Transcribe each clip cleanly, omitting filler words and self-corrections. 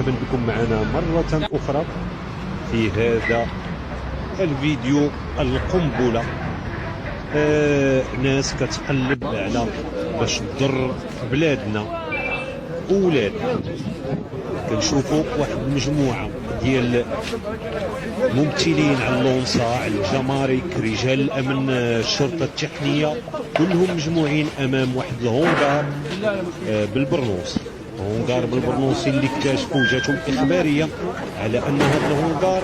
مرحبا بكم معنا مرة أخرى في هذا الفيديو القنبلة. ناس كتقلب على باش تضر بلادنا أولادنا. كنشوفوا واحد المجموعة ديال ممثلين على اللونسا، على الجمارك، رجال الأمن، الشرطة التقنية، كلهم مجموعين أمام واحد الهونغار بالبرنوس. هونغار بالبرنوسي اللي اكتشفوا جاتهم إخبارية على أن هذا الهونغار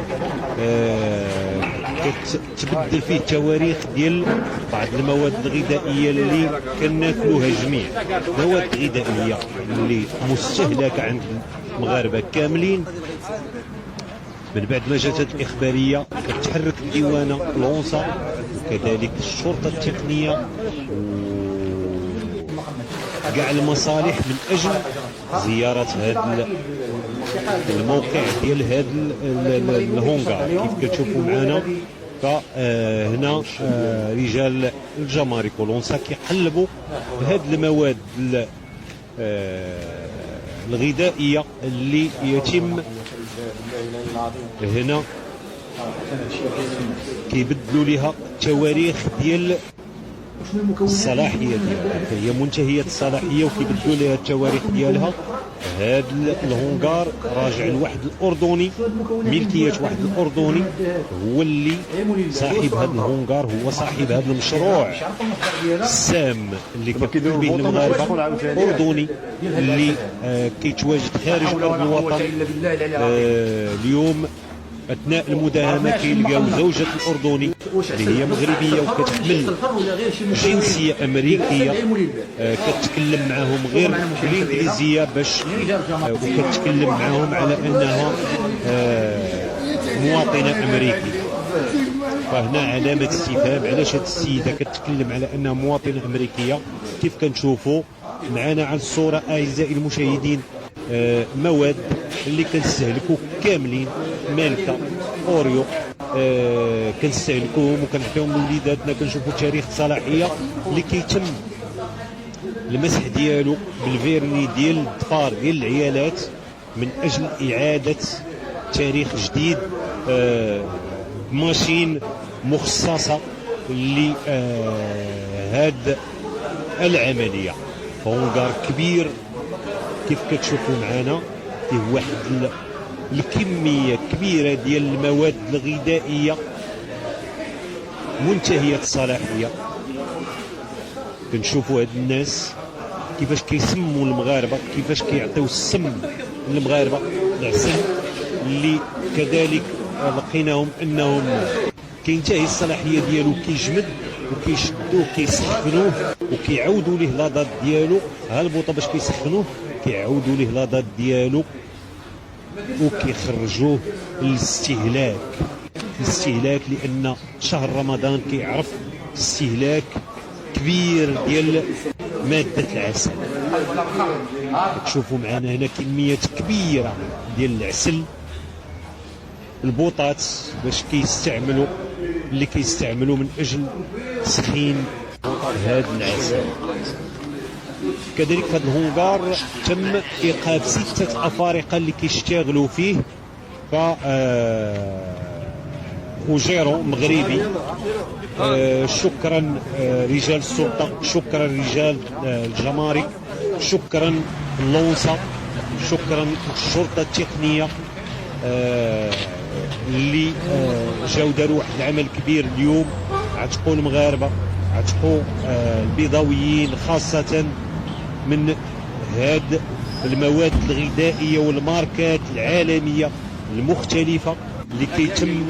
كتبدل فيه التواريخ ديال بعض المواد الغذائية اللي كناكلوها جميع، مواد غذائية اللي مستهلكة عند المغاربة كاملين. من بعد ما جات هذه الإخبارية كتحرك الديوانة لونسا وكذلك الشرطة التقنية كاع المصالح من أجل زيارة هذا الموقع ديال هذا الهونغار. كيف كتشوفوا معنا فهنا رجال الجمارك ولونسا كيقلبوا هذه المواد الغذائية اللي يتم هنا كيبدلوا لها التواريخ ديال الصلاحية ديالها، هي منتهية الصلاحية وكيبدلوا لها التواريخ ديالها. هذا الهونغار راجع لواحد الأردني، ملكية واحد الأردني هو اللي صاحب هذا الهونغار، هو صاحب هذا المشروع السام اللي كيقوم به المغاربة، أردني اللي كيتواجد خارج أرض الوطن. اليوم أثناء المداهمة كيلقاو زوجة الأردني اللي هي مغربية وكتحمل جنسية أمريكية، كتكلم معهم غير بالإنجليزية باش وكتكلم معهم على أنها مواطنة أمريكية. فهنا علامة استفهام، علاش هاد السيدة كتكلم على أنها مواطنة أمريكية؟ كيف كنشوفوا معنا على الصورة أعزائي المشاهدين مواد اللي كنستهلكوا كاملين، مالكة، اوريو، كنستهلكوهم وكنعطيوهم لوليداتنا. كنشوفوا تاريخ صلاحيه اللي كيتم المسح ديالو بالفيرني ديال الظفار ديال العيالات من اجل اعاده تاريخ جديد بماشين مخصصه لهاد العمليه. هونغار كبير كيف كتشوفوا معنا، فيه واحد الكمية كبيرة ديال المواد الغذائية منتهية الصلاحية. كنشوفوا هاد الناس كيفاش كيسموا المغاربة، كيفاش كيعطيو السم للمغاربة، العسل اللي كذلك لقيناهم انهم كينتهي الصلاحية ديالو، كيجمد وكيشدوه كيسخنوه وكيعاودوا ليه لاضات ديالو. ها البوطه باش كيسخنوه كيعاودوا ليه لاضات ديالو وكيخرجوه للاستهلاك. لان شهر رمضان كيعرف استهلاك كبير ديال ماده العسل. تشوفوا معنا هنا كميات كبيره ديال العسل، البوطات باش كيستعملوا اللي كيستعملوا من اجل تسخين هذا العسل. كذلك في هذا الهونغار تم ايقاف 6 افارقه اللي كيشتغلوا فيه، ف وجيرو مغربي. شكرا رجال السلطه، شكرا رجال الجمارك، شكرا اللونسا، شكرا الشرطه التقنيه اللي جاو داروا واحد العمل كبير اليوم. عتقوا المغاربه، عتقوا البيضاويين خاصه من هاد المواد الغذائيه والماركات العالميه المختلفه اللي كيتم